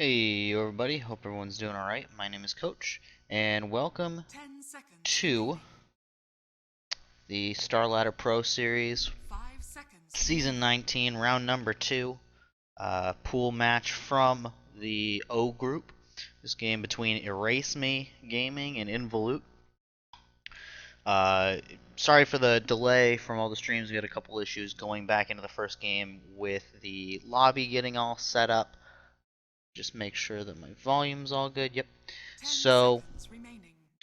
Hey everybody, hope everyone's doing alright. My name is Coach, and welcome to the Starladder Pro Series, Season 19, round number 2, pool match from the O group. This game between EraseMeGaming and iNvolute. Sorry for the delay from all the streams. We had a couple issues going back into the first game with the lobby getting all set up. Just make sure that my volume's all good. Yep. So,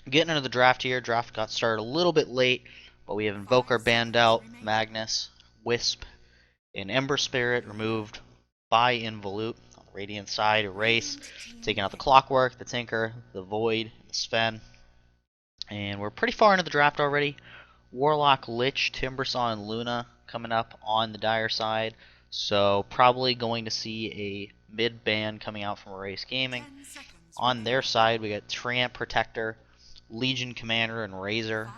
getting into the draft here. Draft got started a little bit late, but we have Invoker banned out, Magnus, Wisp, and Ember Spirit removed by iNvolute. On the Radiant side, Erase, taking out the Clockwork, the Tinker, the Void, the Sven. And we're pretty far into the draft already. Warlock, Lich, Timbersaw, and Luna coming up on the Dire side. So probably going to see a mid ban coming out from EraseGaming. On their side, we got Treant Protector, Legion Commander, and Razor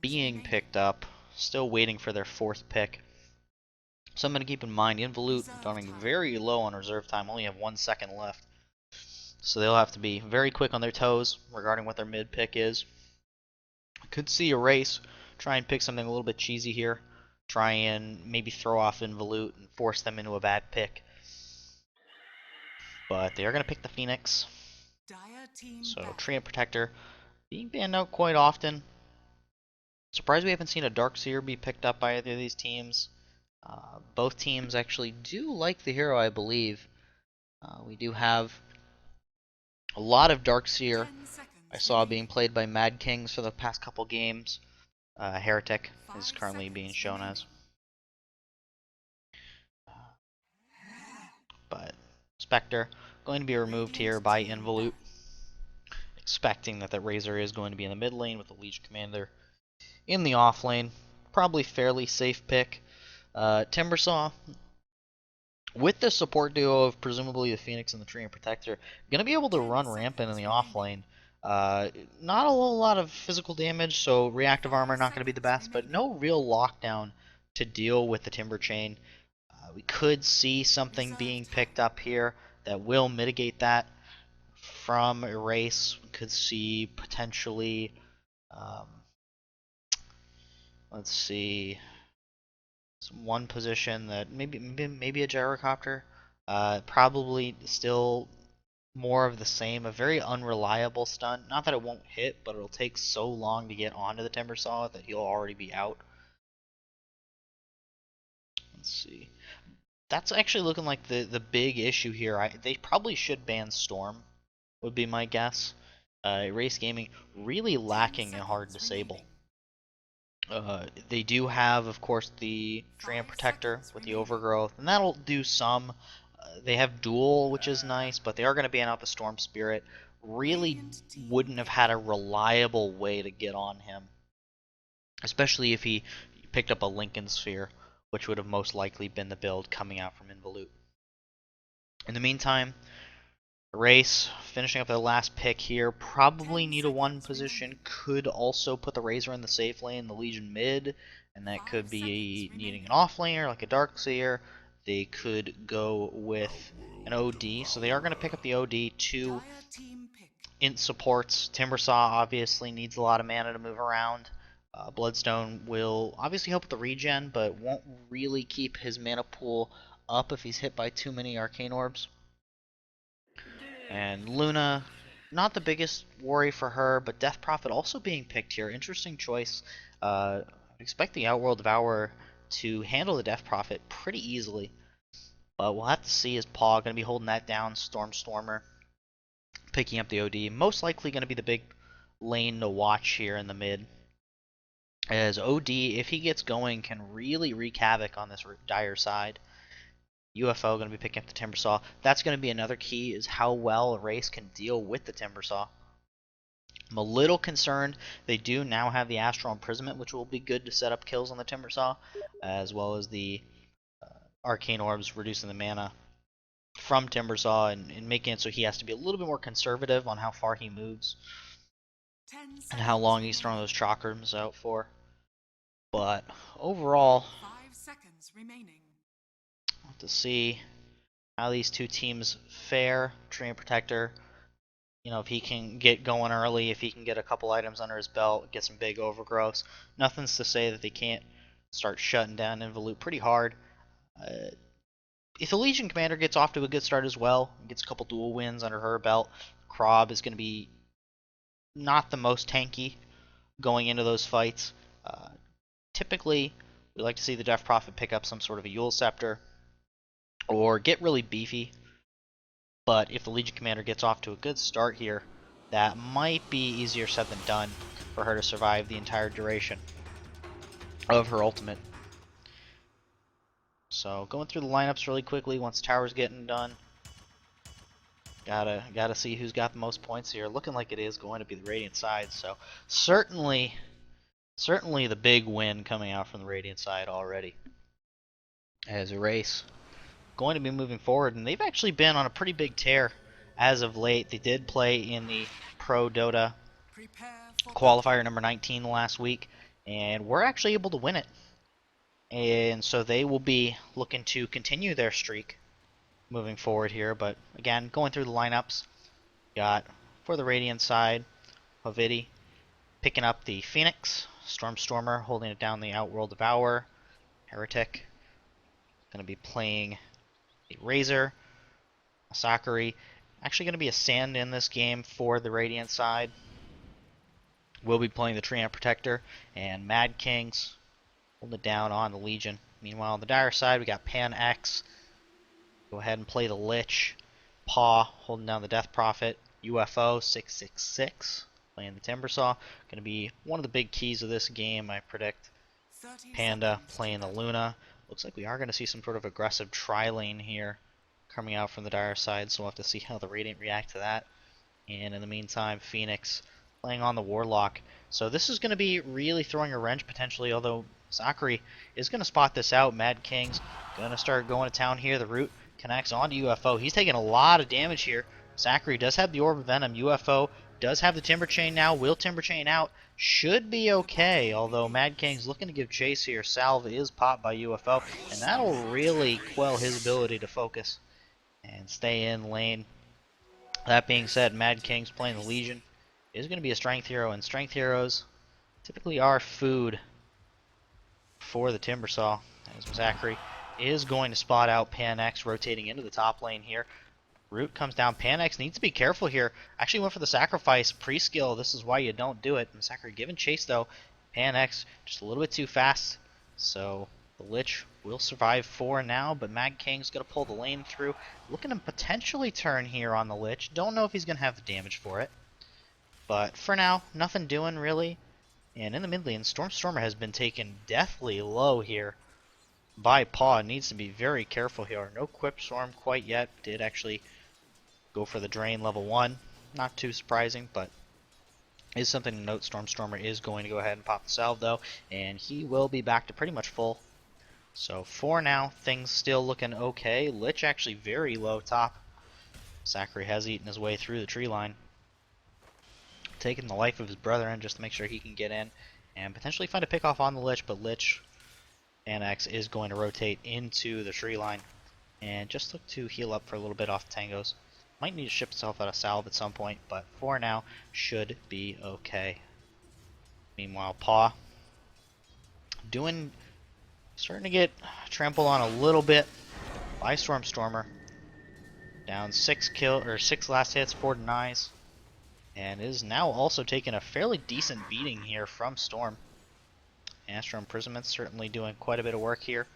being picked up. Still waiting for their 4th pick. Something to keep in mind, iNvolute running very low on reserve time, only have 1 second left. So they'll have to be very quick on their toes regarding what their mid pick is. Could see Erase try and pick something a little bit cheesy here. Try and maybe throw off iNvolute and force them into a bad pick. But they are going to pick the Phoenix. So Treant Protector being banned out quite often. Surprised we haven't seen a Darkseer be picked up by either of these teams. Both teams actually do like the hero, I believe. We do have a lot of Darkseer I saw being played by Mad Kings for the past couple games. Heretic is currently being shown as. But Spectre going to be removed here by iNvolute. Expecting that Razor is going to be in the mid lane with the Legion Commander in the off lane. Probably fairly safe pick. Timbersaw, with the support duo of presumably the Phoenix and the Treant Protector, going to be able to run rampant in the off lane. Not a whole lot of physical damage, so reactive armor not going to be the best, but no real lockdown to deal with the Timber Chain. We could see something being picked up here that will mitigate that from Erase. We could see potentially, let's see, one position that maybe a gyrocopter. Probably still more of the same, a very unreliable stunt. Not that it won't hit, but it'll take so long to get onto the Timbersaw that he'll already be out. Let's see. That's actually looking like the big issue here. They probably should ban Storm, would be my guess. EraseGaming really lacking a hard disable. They do have, of course, the Treant Protector with the Overgrowth, and that'll do some. They have Duel, which is nice, but they are going to ban out the Storm Spirit. Really wouldn't have had a reliable way to get on him, especially if he picked up a Lincoln Sphere, which would have most likely been the build coming out from iNvolute. In the meantime, Erase finishing up their last pick here. Probably need a 1 position. Could also put the Razor in the safe lane, the Legion mid, and that could be needing an off laner like a Darkseer. They could go with an OD, so they are going to pick up the OD. 2 int supports. Timbersaw obviously needs a lot of mana to move around. Bloodstone will obviously help with the regen, but won't really keep his mana pool up if he's hit by too many Arcane Orbs. And Luna, not the biggest worry for her, but Death Prophet also being picked here. Interesting choice. I expect the Outworld Devourer to handle the Death Prophet pretty easily. But we'll have to see. Is Paw going to be holding that down? Stormer picking up the OD. Most likely going to be the big lane to watch here in the mid. As OD, if he gets going, can really wreak havoc on this Dire side. UFO going to be picking up the Timbersaw. That's going to be another key, is how well Erase can deal with the Timbersaw. I'm a little concerned. They do now have the Astral Imprisonment, which will be good to set up kills on the Timbersaw, as well as the Arcane Orbs, reducing the mana from Timbersaw and making it so he has to be a little bit more conservative on how far he moves and how long he's throwing those chakrams out for. But overall, 5 seconds remaining. We'll have to see. How these two teams fare. Treant Protector, you know, if he can get going early, if he can get a couple items under his belt, get some big overgrowths, nothing's to say that they can't start shutting down iNvolute pretty hard. If the Legion Commander gets off to a good start as well, gets a couple dual wins under her belt, Krob is going to be not the most tanky going into those fights. Typically, we like to see the Death Prophet pick up some sort of a Yule Scepter or get really beefy. But if the Legion Commander gets off to a good start here, that might be easier said than done for her to survive the entire duration of her ultimate. So going through the lineups really quickly once Tower's getting done. Gotta see who's got the most points here. Looking like it is going to be the Radiant side, so certainly the big win coming out from the Radiant side already. As Erase going to be moving forward, and they've actually been on a pretty big tear as of late. They did play in the Pro Dota qualifier number 19 last week, and were actually able to win it. And so they will be looking to continue their streak moving forward here. But again, going through the lineups, got for the Radiant side, Hovidi picking up the Phoenix, Stormstormer holding it down the Outworld Devourer, Heretic going to be playing a Razor, Sakari actually going to be a Sand in this game for the Radiant side. We'll be playing the Treant Protector, and Mad Kings holding it down on the Legion. Meanwhile, on the Dire side, we got Pan X. Go ahead and play the Lich. Paw holding down the Death Prophet. UFO 666 playing the Timbersaw. Going to be one of the big keys of this game, I predict. Panda playing the Luna. Looks like we are going to see some sort of aggressive tri-lane here coming out from the Dire side, so we'll have to see how the Radiant react to that. And in the meantime, Phoenix playing on the Warlock. So this is going to be really throwing a wrench potentially, although Sakari is going to spot this out. Mad King's going to start going to town here. The root connects onto UFO. He's taking a lot of damage here. Sakari does have the Orb of Venom. UFO does have the Timber Chain now. Will Timber Chain out. Should be okay, although Mad King's looking to give chase here. Salve is popped by UFO, and that'll really quell his ability to focus and stay in lane. That being said, Mad King's playing the Legion. Is going to be a strength hero, and strength heroes typically are food for the Timbersaw. As Zachary is going to spot out Pan X rotating into the top lane here. Root comes down. Pan X needs to be careful here. Actually went for the sacrifice pre-skill. This is why you don't do it. Zachary giving chase though. Pan X just a little bit too fast. So the Lich will survive for now, but Mad King's going to pull the lane through. Looking to potentially turn here on the Lich. Don't know if he's going to have the damage for it. But for now, nothing doing really. And in the mid lane, Stormstormer has been taken deathly low here by Paw. Needs to be very careful here. No Quip Storm quite yet. Did actually go for the Drain level 1. Not too surprising, but is something to note. Stormstormer is going to go ahead and pop the salve though, and he will be back to pretty much full. So for now, things still looking okay. Lich actually very low top. Zachary has eaten his way through the tree line, taking the life of his brethren just to make sure he can get in and potentially find a pick off on the Lich, but Lich Anax is going to rotate into the tree line and just look to heal up for a little bit off the tangos. Might need to ship itself out of salve at some point, but for now should be okay. Meanwhile, Paw starting to get trampled on a little bit by Stormstormer. Down 6 last hits, 4 denies. And is now also taking a fairly decent beating here from Storm. Astral Imprisonment certainly doing quite a bit of work here.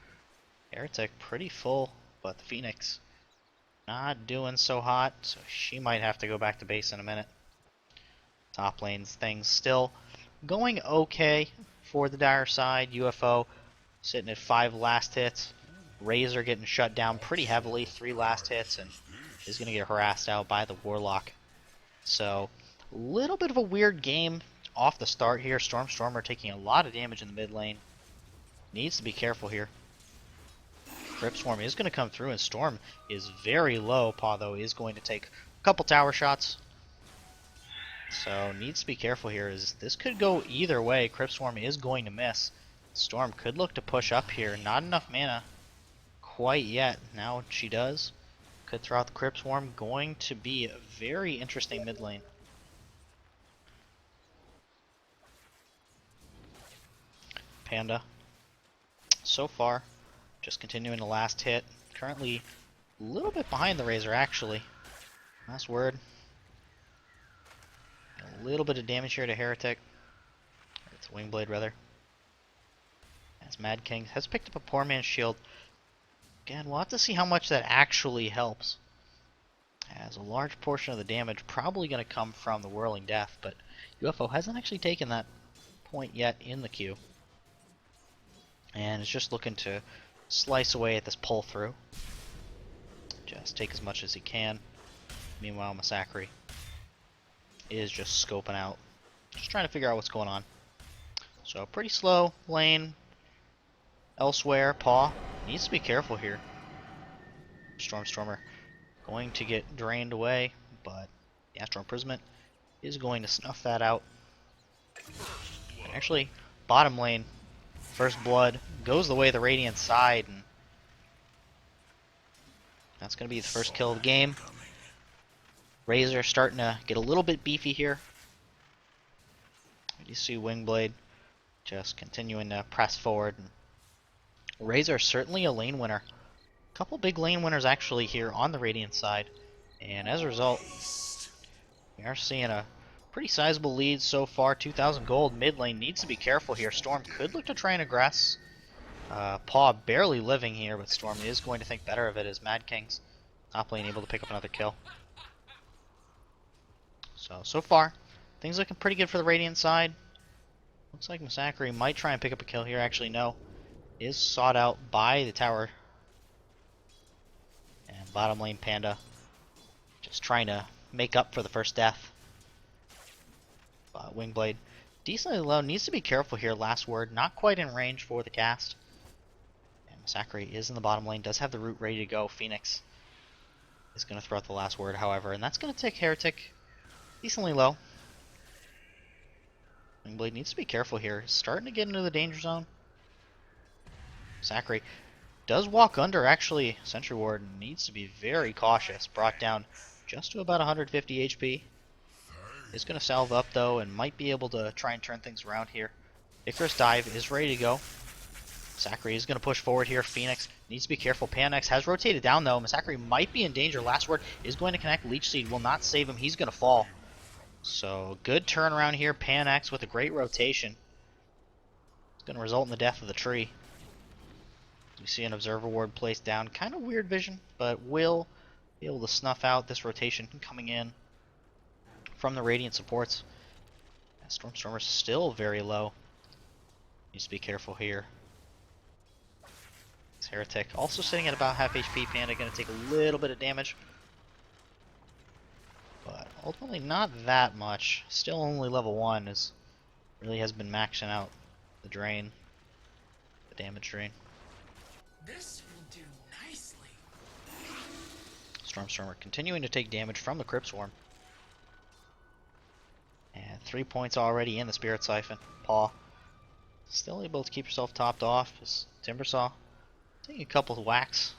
Heretic pretty full, but the Phoenix not doing so hot, so she might have to go back to base in a minute. Top lane's things still going okay for the Dire side. UFO sitting at 5 last hits. Razor getting shut down pretty heavily, 3 last hits, and is going to get harassed out by the Warlock. So a little bit of a weird game off the start here. Stormstormer taking a lot of damage in the mid lane. Needs to be careful here. Grip Swarm is going to come through, and Storm is very low. Paw, though, is going to take a couple tower shots. So needs to be careful here, as this could go either way. Crypt Swarm is going to miss. Storm could look to push up here. Not enough mana quite yet. Now she does. Could throw out the Crypt Swarm. Going to be a very interesting mid lane. Panda. So far, just continuing the last hit. Currently a little bit behind the Razor, actually. Last word. A little bit of damage here to Heretic. It's Wingblade, rather. As Mad King has picked up a poor man's shield. Again, we'll have to see how much that actually helps. As a large portion of the damage probably going to come from the Whirling Death, but UFO hasn't actually taken that point yet in the queue. And is just looking to slice away at this pull through. Just take as much as he can. Meanwhile, Massacre is just scoping out. Just trying to figure out what's going on. So pretty slow lane. Elsewhere, Paw needs to be careful here. Stormer going to get drained away, but the Astral Imprisonment is going to snuff that out. And actually, bottom lane, First Blood goes the way of the Radiant side, and that's going to be the first kill of the game. Razor starting to get a little bit beefy here. You see Wingblade just continuing to press forward. And Razor certainly a lane winner. A couple big lane winners actually here on the Radiant side. And as a result, we are seeing a pretty sizable lead so far. 2,000 gold. Mid lane needs to be careful here. Storm could look to try and aggress. Paw barely living here, but Storm is going to think better of it as Mad King's top lane able to pick up another kill. So far, things looking pretty good for the Radiant side. Looks like Massacre might try and pick up a kill here. Actually, no. Is sought out by the tower. And bottom lane Panda just trying to make up for the first death. Wingblade decently low. Needs to be careful here. Last word. Not quite in range for the cast. And Massacre is in the bottom lane. Does have the root ready to go. Phoenix is going to throw out the last word, however. And that's going to take Heretic decently low. Wingblade needs to be careful here. Starting to get into the danger zone. Massacre does walk under, actually. Sentry Ward needs to be very cautious. Brought down just to about 150 HP. Is going to salve up, though, and might be able to try and turn things around here. Icarus Dive is ready to go. Massacre is going to push forward here. Phoenix needs to be careful. Panax has rotated down, though. Massacre might be in danger. Last word is going to connect. Leech Seed will not save him. He's going to fall. So, good turnaround here. Panax with a great rotation. It's going to result in the death of the tree. You see an Observer Ward placed down. Kind of weird vision, but will be able to snuff out this rotation coming in from the Radiant supports. Storm's still very low. Needs to be careful here. This Heretic also sitting at about half HP. Panda going to take a little bit of damage. But ultimately not that much. Still only level 1 is really has been maxing out the drain. The damage drain. This will do nicely. Stormer continuing to take damage from the Crypt Swarm. And 3 points already in the Spirit Siphon. Paw still able to keep yourself topped off. As Timbersaw taking a couple of whacks.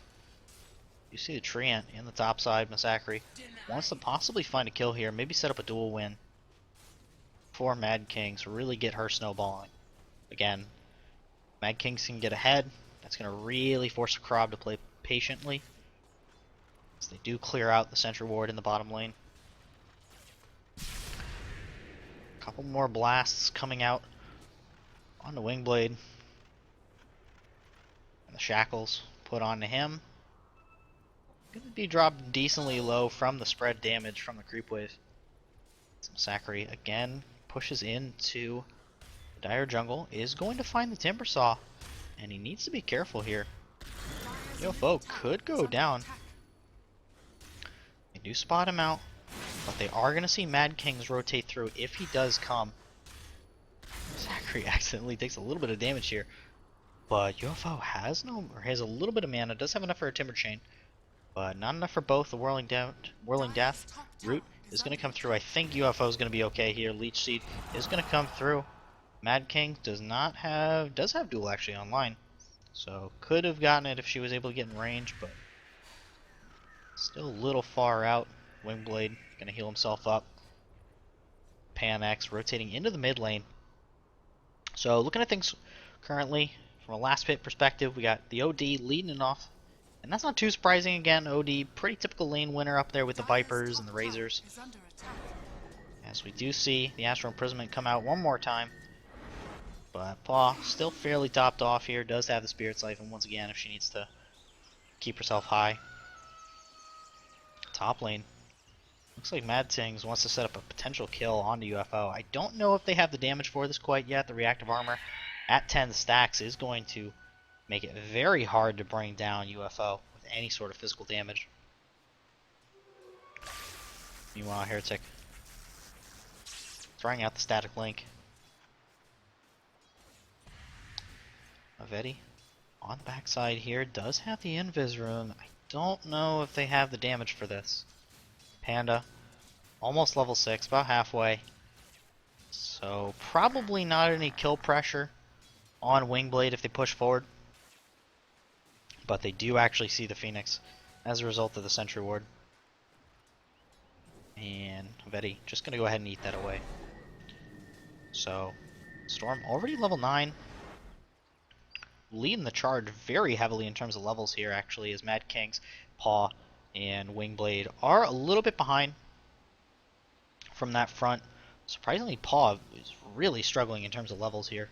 You see the Treant in the top side. Massacre wants to possibly find a kill here. Maybe set up a dual win for Mad Kings. Really get her snowballing. Again, Mad Kings can get ahead. That's going to really force Krob to play patiently. As they do clear out the Sentry Ward in the bottom lane. A couple more blasts coming out on the Wingblade. And the shackles put onto him. Going to be dropped decently low from the spread damage from the creep wave. Massacre again pushes into the Dire Jungle. Is going to find the Timbersaw. And he needs to be careful here. UFO could go down. They do spot him out. But they are going to see Mad Kings rotate through if he does come. Massacre accidentally takes a little bit of damage here. But UFO has a little bit of mana. Does have enough for a Timber Chain. But not enough for both. The Whirling Death root is going to come through. I think UFO is going to be okay here. Leech Seed is going to come through. Mad King does have duel actually online. So could have gotten it if she was able to get in range, but Still a little far out. Wingblade gonna heal himself up. Pan-X rotating into the mid lane. So looking at things currently from a last pit perspective, we got the OD leading it off. And that's not too surprising again. OD, pretty typical lane winner up there with the Vipers and the Razors. As we do see the Astral Imprisonment come out one more time. But Paw still fairly topped off here. Does have the Spirit's Life, and once again, if she needs to keep herself high. Top lane. Looks like Mad Tings wants to set up a potential kill on the UFO. I don't know if they have the damage for this quite yet. The reactive armor at 10 stacks is going to make it very hard to bring down UFO with any sort of physical damage. Meanwhile, Heretic throwing out the static link. Aveti on the backside here does have the invis rune. I don't know if they have the damage for this. Panda almost level 6, about halfway. So probably not any kill pressure on Wingblade if they push forward. But they do actually see the Phoenix as a result of the Sentry Ward. And Aveti just going to go ahead and eat that away. So Storm already level 9. Leading the charge very heavily in terms of levels here, actually, as Mad Kings, Paw, and Wingblade are a little bit behind from that front. Surprisingly, Paw is really struggling in terms of levels here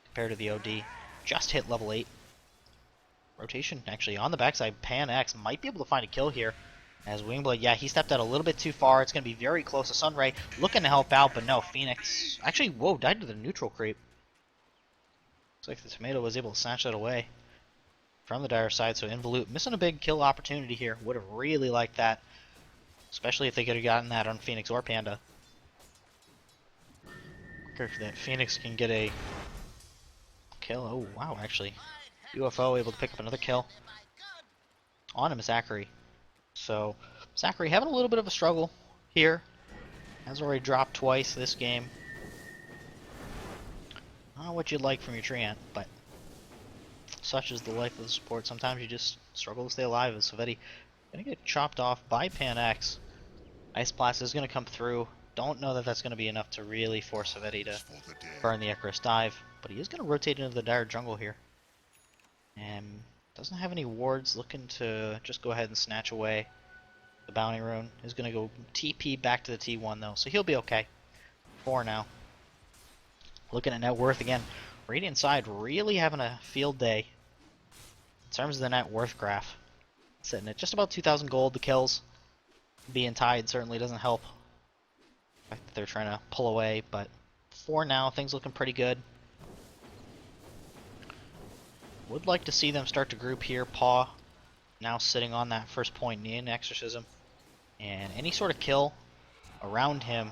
compared to the OD. Just hit level 8. Rotation, actually, on the backside. Pan-X might be able to find a kill here. As Wingblade, yeah, he stepped out a little bit too far. It's going to be very close to Sunray. Looking to help out, but no, Phoenix. Actually, whoa, died to the neutral creep. Looks like the tomato was able to snatch that away from the dire side. So iNvolute missing a big kill opportunity here. Would have really liked that, especially if they could have gotten that on Phoenix or Panda. Wonder if that Phoenix can get a kill. Oh wow, actually, UFO able to pick up another kill on him, Zachary. So Zachary having a little bit of a struggle here. Has already dropped twice this game. Not what you'd like from your Treant, but such is the life of the sport. Sometimes you just struggle to stay alive. And Saveti gonna get chopped off by Pan-X. Ice Blast is gonna come through. Don't know that that's gonna be enough to really force Saveti to burn the Icarus dive, but he is gonna rotate into the dire jungle here. And doesn't have any wards. Looking to just go ahead and snatch away the bounty rune. Is gonna go TP back to the T1 though, so he'll be okay. 4 now. Looking at net worth again, Radiant side really having a field day in terms of the net worth graph. Sitting at just about 2,000 gold. The kills being tied certainly doesn't help. The fact that they're trying to pull away, but for now, things looking pretty good. Would like to see them start to group here. Paw now sitting on that first point in Exorcism, and any sort of kill around him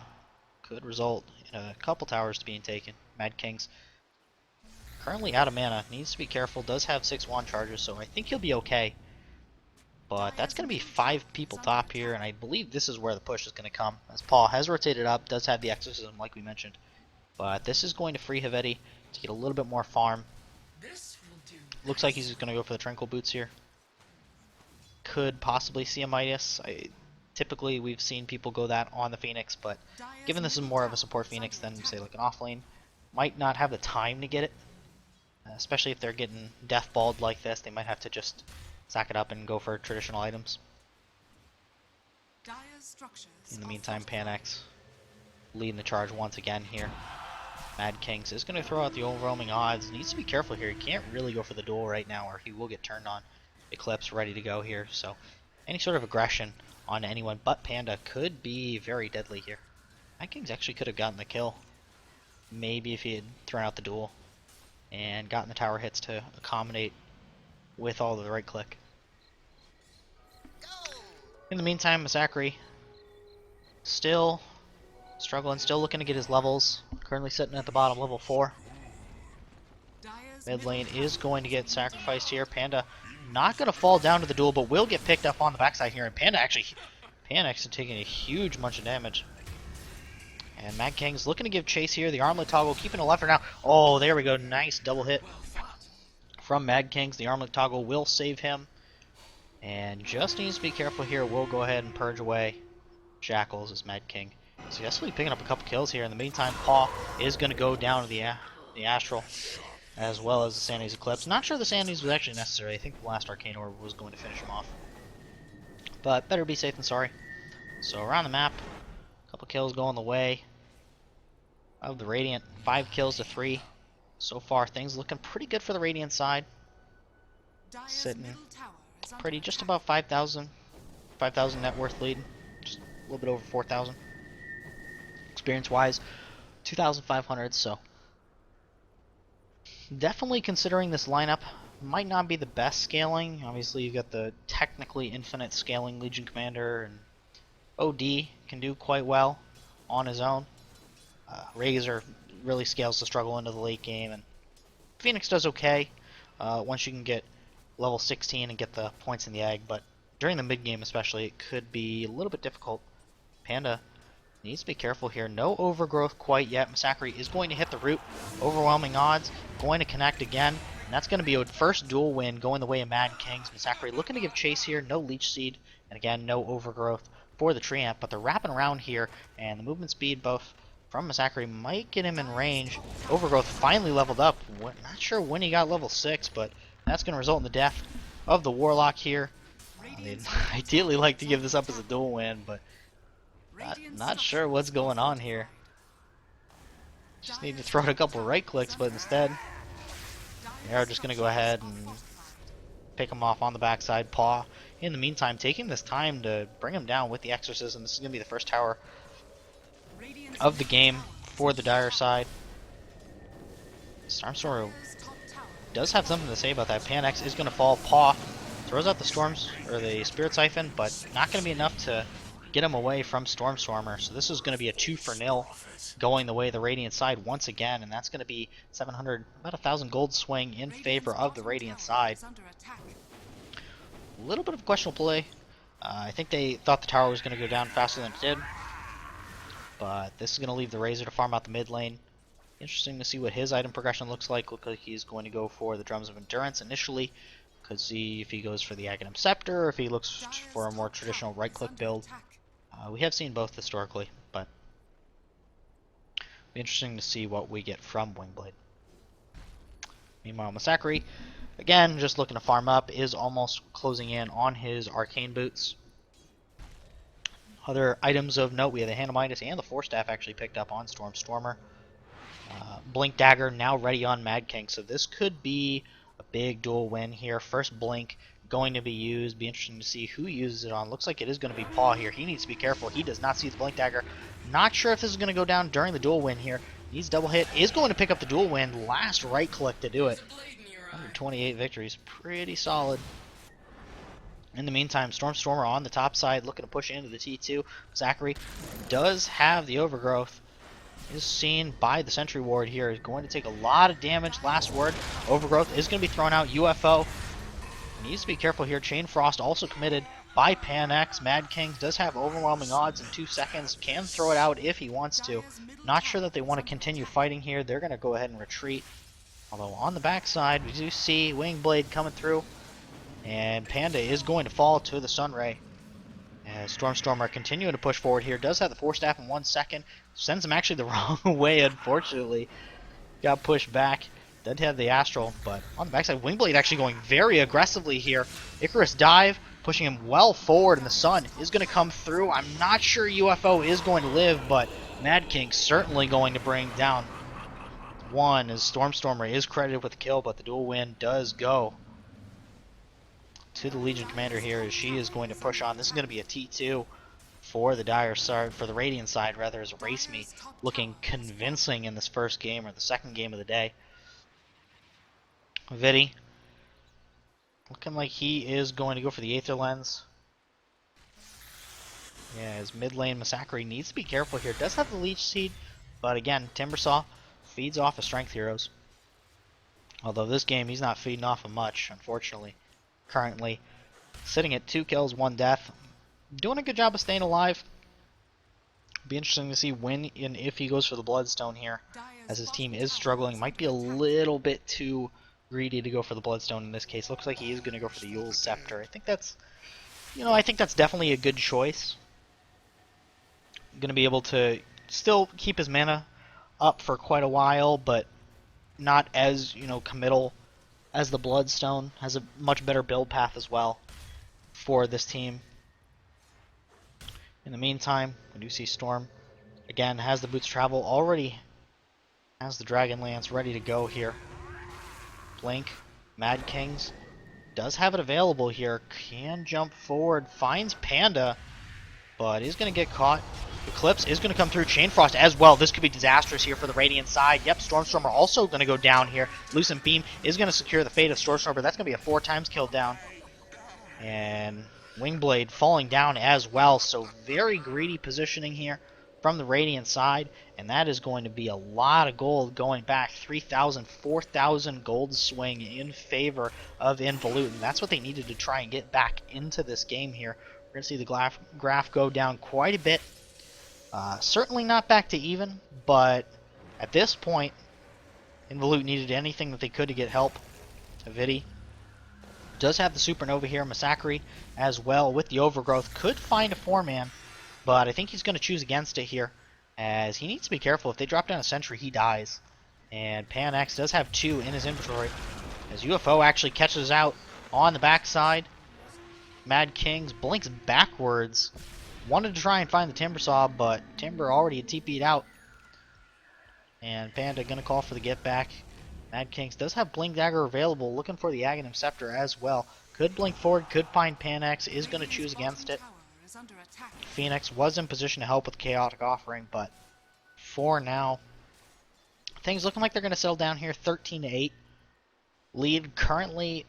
could result in a couple towers being taken. Mad Kings currently out of mana, needs to be careful, does have 6 wand charges, so I think he'll be okay. But that's going to be 5 people top here, and I believe this is where the push is going to come. As Paul has rotated up, does have the Exorcism like we mentioned. But this is going to free Haveti to get a little bit more farm. Looks like he's going to go for the Tranquil Boots here. Could possibly see a Midas. Typically we've seen people go that on the Phoenix, but given this is more of a support Phoenix than say like an offlane, might not have the time to get it. Especially if they're getting death balled like this, they might have to just sack it up and go for traditional items. In the meantime, Pan-X leading the charge once again here. Mad Kings is going to throw out the overwhelming odds. Needs to be careful here. He can't really go for the duel right now or he will get turned on. Eclipse ready to go here, so any sort of aggression on anyone but Panda could be very deadly here. Mad Kings actually could have gotten the kill. Maybe if he had thrown out the duel and gotten the tower hits to accommodate with all the right click. In the meantime, Zachary still struggling, still looking to get his levels. Currently sitting at the bottom, level 4. Mid lane is going to get sacrificed here. Panda not going to fall down to the duel, but will get picked up on the backside here. And Panda actually taking a huge bunch of damage. And Mad King's looking to give chase here. The armlet toggle keeping a left for now. Oh, there we go. Nice double hit from Mad Kings. The armlet toggle will save him. And just needs to be careful here. We'll go ahead and purge away Shackles as Mad King. Successfully picking up a couple kills here. In the meantime, Paw is going to go down to the Astral, as well as the Sanity's Eclipse. Not sure the Sanity's was actually necessary. I think the last Arcane Orb was going to finish him off. But better be safe than sorry. So around the map, a couple kills going the way of the Radiant. 5 kills to 3. So far, things looking pretty good for the Radiant side. Sitting pretty, just about 5,000 net worth lead. Just a little bit over 4,000. Experience-wise, 2,500, so definitely considering this lineup might not be the best scaling. Obviously, you've got the technically infinite scaling Legion Commander, and OD can do quite well on his own. Razor really scales the struggle into the late game, and Phoenix does okay once you can get level 16 and get the points in the egg, but during the mid game especially, it could be a little bit difficult. Panda needs to be careful here. No overgrowth quite yet. Massacre is going to hit the root. Overwhelming odds. Going to connect again. And that's going to be a first dual win going the way of Mad Kings. Massacre looking to give chase here. No Leech Seed. And again, no overgrowth for the Treant. But they're wrapping around here. And the movement speed buff from Massacre might get him in range. Overgrowth finally leveled up. Not sure when he got level 6, but that's going to result in the death of the Warlock here. They'd ideally like to give this up as a dual win, but not sure what's going on here. Just need to throw out a couple right clicks, but instead they are just going to go ahead and pick him off on the backside. Paw, in the meantime, taking this time to bring him down with the Exorcism. This is going to be the first tower of the game for the Dire side. Stormstormer does have something to say about that. Pan-X is going to fall. Paw throws out the Storms, or the Spirit Siphon, but not going to be enough to get him away from Stormstormer. So this is going to be a 2-for-0 going the way of the Radiant side once again, and that's going to be 700, about 1,000 gold swing in favor of the Radiant side. A little bit of questionable play. I think they thought the tower was going to go down faster than it did, but this is going to leave the Razor to farm out the mid lane. Interesting to see what his item progression looks like. Looks like he's going to go for the Drums of Endurance initially. Could see if he goes for the Aghanim Scepter or if he looks for a more traditional right-click build. We have seen both historically, but it'll be interesting to see what we get from Wingblade. Meanwhile, Massacre, again, just looking to farm up, is almost closing in on his Arcane Boots. Other items of note, we have the Hand of Midas and the Force Staff actually picked up on Stormer. Blink Dagger now ready on Mad King, so this could be a big dual win here. First Blink going to be used. Be interesting to see who uses it on. Looks like it is going to be Paw here. He needs to be careful. He does not see the Blink Dagger. Not sure if this is going to go down during the dual win here. Needs double hit. Is going to pick up the dual win. Last right click to do it. 128 victories. Pretty solid. In the meantime, Stormstormer on the top side looking to push into the T2. Zachary does have the overgrowth. Is seen by the Sentry Ward here. Is going to take a lot of damage. Last word. Overgrowth is going to be thrown out. UFO needs to be careful here. Chain Frost also committed by Pan-X. Mad King does have overwhelming odds in 2 seconds. Can throw it out if he wants to. Not sure that they want to continue fighting here. They're going to go ahead and retreat. Although on the backside, we do see Wingblade coming through. And Panda is going to fall to the Sunray. As Stormstormer continuing to push forward here. Does have the Force Staff in 1 second. Sends him actually the wrong way, unfortunately. Got pushed back. Doesn't have the Astral, but on the backside, Wingblade actually going very aggressively here. Icarus Dive, pushing him well forward, and the Sun is going to come through. I'm not sure UFO is going to live, but Mad King certainly going to bring down one, as Stormstormer is credited with the kill, but the dual win does go to the Legion Commander here, as she is going to push on. This is going to be a T2 for the Dire side, for the Radiant side rather, as EraseMe looking convincing in this first game, or the second game of the day. Vidi looking like he is going to go for the Aether Lens. Yeah, his mid lane Massacre needs to be careful here. Does have the Leech Seed, but again, Timbersaw feeds off of Strength Heroes. Although this game he's not feeding off of much, unfortunately. Currently sitting at 2 kills, 1 death. Doing a good job of staying alive. Be interesting to see when and if he goes for the Bloodstone here, as his team is struggling. Might be a little bit too greedy to go for the Bloodstone in this case. Looks like he is going to go for the Yule's Scepter. I think that's, I think that's definitely a good choice. Going to be able to still keep his mana up for quite a while, but not as, committal as the Bloodstone. Has a much better build path as well for this team. In the meantime, we do see Storm, again, has the Boots Travel already, has the Dragon Lance ready to go here. Blink, Mad Kings, does have it available here, can jump forward, finds Panda, but is going to get caught. Eclipse is going to come through, Chain Frost as well. This could be disastrous here for the Radiant side. Yep, Stormstormer also going to go down here. Lucent Beam is going to secure the fate of Stormstormer. That's going to be a 4 times kill down. And Wingblade falling down as well, so very greedy positioning here from the Radiant side, and that is going to be a lot of gold going back. 3,000, 4,000 gold swing in favor of iNvolute, and that's what they needed to try and get back into this game here. We're going to see the graph go down quite a bit. Certainly not back to even, but at this point, iNvolute needed anything that they could to get help. Vidi does have the Supernova here, Massacre as well with the Overgrowth. Could find a 4-man, but I think he's going to choose against it here, as he needs to be careful. If they drop down a Sentry, he dies. And Pan-X does have 2 in his inventory, as UFO actually catches out on the backside. Mad Kings blinks backwards. Wanted to try and find the Timbersaw, but Timber already had TP'd out. And Panda going to call for the get back. Mad Kings does have Blink Dagger available, looking for the Aghanim Scepter as well. Could blink forward, could find Pan-X, is going to choose against it. Phoenix was in position to help with Chaotic Offering, but for now, things looking like they're going to settle down here. 13-8. Lead currently,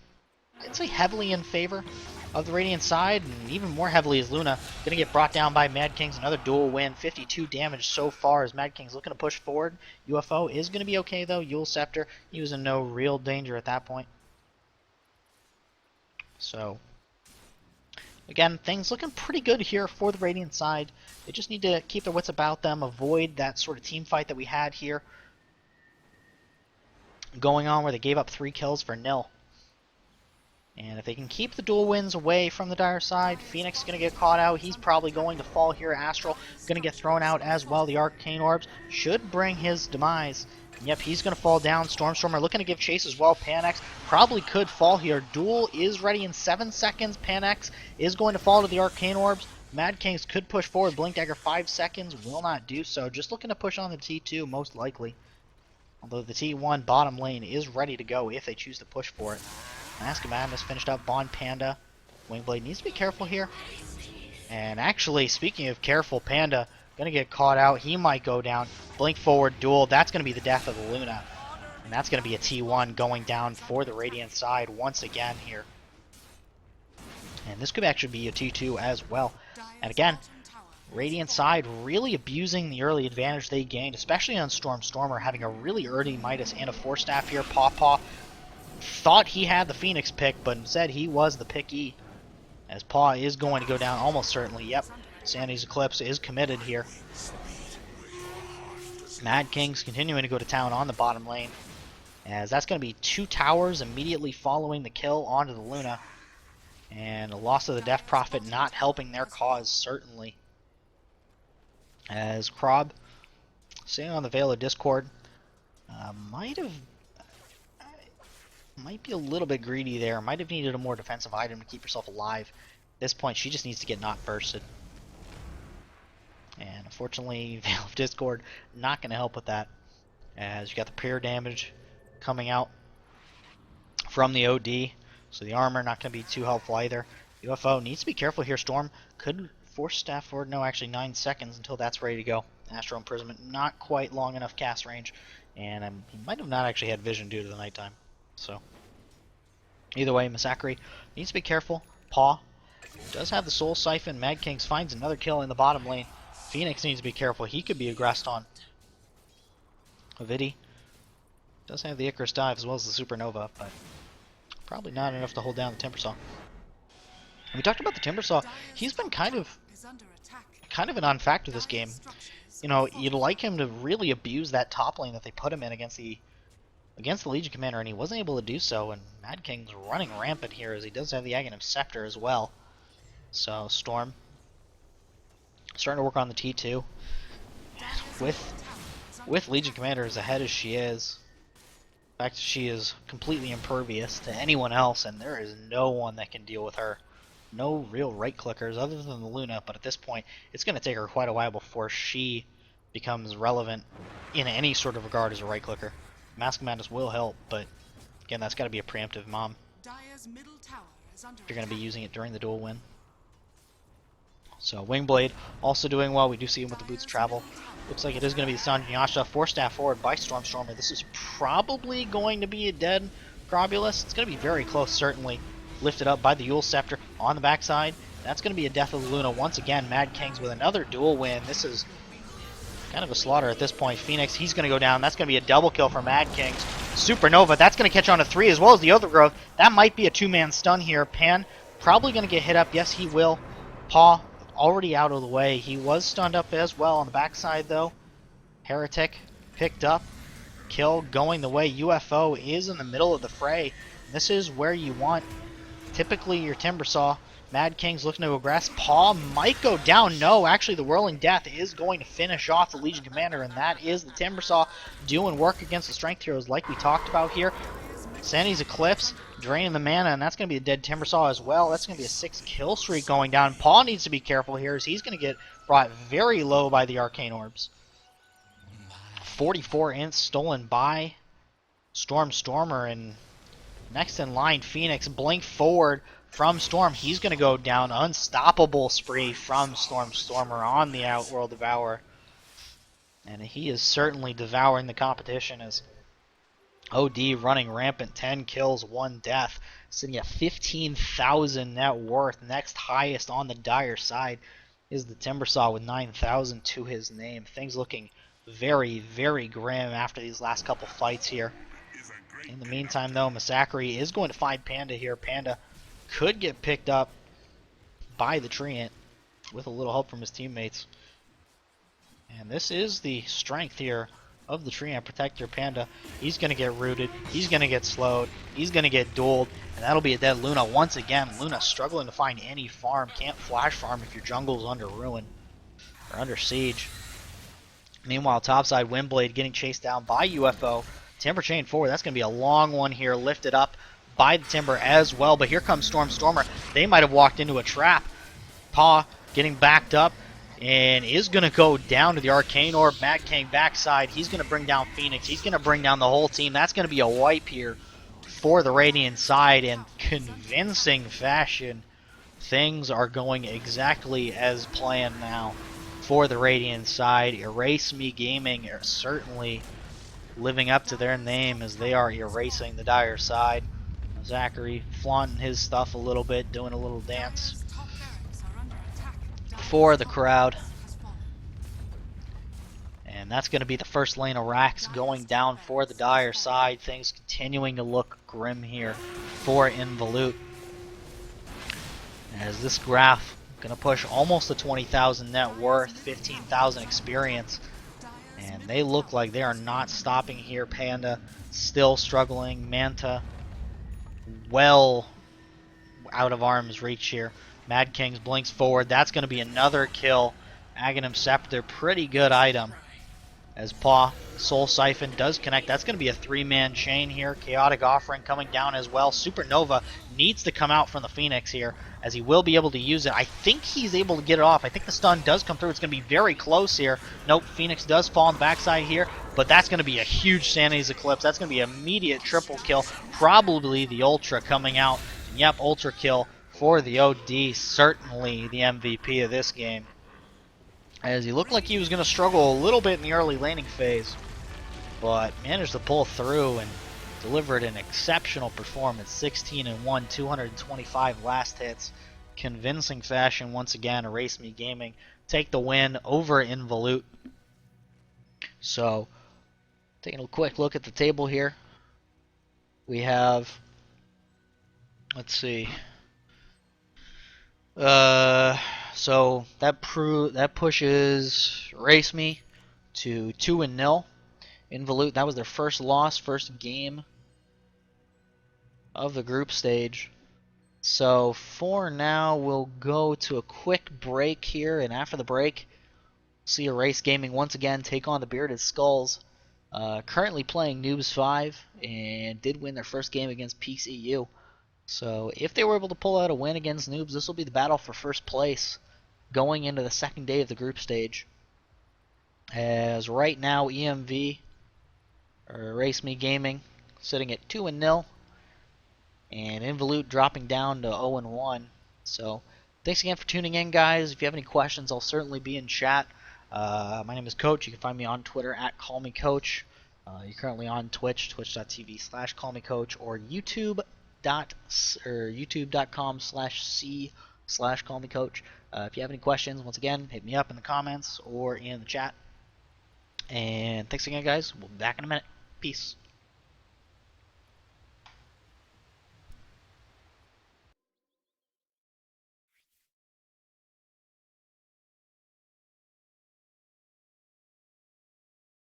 I'd say, heavily in favor of the Radiant side, and even more heavily is Luna. Going to get brought down by Mad Kings. Another dual win. 52 damage so far as Mad Kings looking to push forward. UFO is going to be okay, though. Yule Scepter, he was in no real danger at that point. So, again, things looking pretty good here for the Radiant side. They just need to keep their wits about them, avoid that sort of team fight that we had here going on where they gave up 3 kills for nil. And if they can keep the dual wins away from the Dire side, Phoenix is going to get caught out. He's probably going to fall here. Astral going to get thrown out as well. The Arcane Orbs should bring his demise. And yep, he's going to fall down. Stormstormer looking to give chase as well. Pan-X probably could fall here. Duel is ready in 7 seconds. Pan-X is going to fall to the Arcane Orbs. Mad Kings could push forward. Blink Dagger 5 seconds. Will not do so. Just looking to push on the T2 most likely. Although the T1 bottom lane is ready to go if they choose to push for it. Mask of Madness finished up on Panda. Wingblade needs to be careful here. And actually, speaking of careful, Panda going to get caught out. He might go down. Blink forward, duel. That's going to be the death of the Luna. And that's going to be a T1 going down for the Radiant side once again here. And this could actually be a T2 as well. And again, Radiant side really abusing the early advantage they gained, especially on Stormer having a really early Midas and a Force Staff here. Paw thought he had the Phoenix pick, but instead he was the pickee. As Paw is going to go down almost certainly. Yep, Sandy's Eclipse is committed here. Mad Kings continuing to go to town on the bottom lane, as that's going to be 2 towers immediately following the kill onto the Luna. And a loss of the Death Prophet not helping their cause, certainly. As Krob, sitting on the Veil of Discord, might be a little bit greedy there. Might have needed a more defensive item to keep herself alive. At this point, she just needs to get not bursted. And unfortunately, Veil of Discord not going to help with that, as you got the prayer damage coming out from the OD. So the armor not going to be too helpful either. UFO needs to be careful here. Storm could force staff forward. No, actually 9 seconds until that's ready to go. Astral Imprisonment, not quite long enough cast range. And he might have not actually had vision due to the nighttime. So, either way, Massacre needs to be careful. Paw does have the Soul Siphon. Mad Kings finds another kill in the bottom lane. Phoenix needs to be careful. He could be aggressed on. Vidi does have the Icarus Dive as well as the Supernova, but probably not enough to hold down the Timbersaw. We talked about the Timbersaw. He's been kind of a non-factor this game. You know, you'd like him to really abuse that top lane that they put him in against the against the Legion Commander, and he wasn't able to do so, and Mad King's running rampant here as he does have the Aghanim Scepter as well. So Storm starting to work on the T2. With Legion Commander as ahead as she is, in fact, she is completely impervious to anyone else, and there is no one that can deal with her. No real right clickers other than the Luna, but at this point, it's going to take her quite a while before she becomes relevant in any sort of regard as a right clicker. Mask Madness will help, but again, that's got to be a preemptive mom. Dire's middle tower is under You're going to be attack. using it during the dual win. So Wingblade also doing well. We do see him with the boots travel. Looks like it is going to be the Sanjanyasha. 4-staff forward by Stormstormer. This is probably going to be a dead Crobulus. It's going to be very close, certainly. Lifted up by the Yule Scepter on the backside. That's going to be a death of the Luna. Once again, Mad Kings with another dual win. This is kind of a slaughter at this point. Phoenix, he's going to go down. That's going to be a double kill for Mad Kings. Supernova, that's going to catch on to 3 as well as the Overgrowth. That might be a 2-man stun here. Pan probably going to get hit up. Yes, he will. Paw already out of the way. He was stunned up as well on the backside, though. Heretic picked up. Kill going the way. UFO is in the middle of the fray. This is where you want typically your Timbersaw. Mad King's looking to aggress. Paw might go down. No, actually the Whirling Death is going to finish off the Legion Commander, and that is the Timbersaw doing work against the Strength Heroes like we talked about here. Sandy's Eclipse draining the mana, and that's going to be a dead Timbersaw as well. That's going to be a 6-kill streak going down. Paw needs to be careful here as he's going to get brought very low by the Arcane Orbs. 44 ints stolen by Stormer, and next in line, Phoenix. Blink forward from Storm. He's going to go down. Unstoppable spree from Stormer on the Outworld Devourer. And he is certainly devouring the competition as OD running rampant. 10 kills, 1 death. Sitting at 15,000 net worth. Next highest on the Dire side is the Timbersaw with 9,000 to his name. Things looking very, very grim after these last couple fights here. In the meantime, though, Massacre is going to find Panda here. Panda could get picked up by the Treant with a little help from his teammates. And this is the strength here of the Treant Protector. Panda, he's going to get rooted, he's going to get slowed, he's going to get dueled, and that'll be a dead Luna once again. Luna struggling to find any farm. Can't flash farm if your jungle's under ruin or under siege. Meanwhile, topside, Windblade getting chased down by UFO. Timber chain forward. That's going to be a long one here, lifted up by the Timber as well. But here comes Stormer. They might have walked into a trap. Paw getting backed up and is going to go down to the Arcane Orb. Mad King backside. He's going to bring down Phoenix. He's going to bring down the whole team. That's going to be a wipe here for the Radiant side in convincing fashion. Things are going exactly as planned now for the Radiant side. EraseMeGaming are certainly living up to their name as they are erasing the Dire side. Zachary flaunting his stuff a little bit, doing a little dance for the crowd. And that's going to be the first lane of racks going down for the Dire side. Things continuing to look grim here for iNvolute, as this graph going to push almost to 20,000 net worth, 15,000 experience. And they look like they are not stopping here. Panda still struggling. Manta well out of arm's reach here. Mad Kings blinks forward. That's going to be another kill. Aghanim Scepter, pretty good item. As Paw, Soul Siphon does connect. That's going to be a 3-man chain here. Chaotic Offering coming down as well. Supernova needs to come out from the Phoenix here, as he will be able to use it. I think he's able to get it off. I think the stun does come through. It's going to be very close here. Nope, Phoenix does fall on the backside here, but that's going to be a huge Sanity's Eclipse. That's going to be an immediate triple kill. Probably the Ultra coming out. Yep, Ultra kill for the OD. Certainly the MVP of this game, as he looked like he was going to struggle a little bit in the early laning phase, but managed to pull through and delivered an exceptional performance. 16-1, 225 last hits. Convincing fashion once again. EraseMeGaming take the win over iNvolute. So, taking a quick look at the table here. We have, let's see. So that pushes EraseMe to 2-0. iNvolute, that was their first loss, first game of the group stage. So for now, we'll go to a quick break here, and after the break, see EraseGaming once again take on the Bearded Skulls. Currently playing Noobs 5, and did win their first game against PCU. So if they were able to pull out a win against Noobs, this will be the battle for first place going into the second day of the group stage. As right now, EMV, or EraseMeGaming, sitting at 2-0, and iNvolute dropping down to 0-1. So thanks again for tuning in, guys. If you have any questions, I'll certainly be in chat. My name is Coach. You can find me on Twitter at CallMeCoach. You're currently on Twitch, twitch.tv/CallMeCoach, or youtube.com/c/CallMeCoach. If you have any questions, once again, hit me up in the comments or in the chat. And thanks again, guys. We'll be back in a minute. Peace.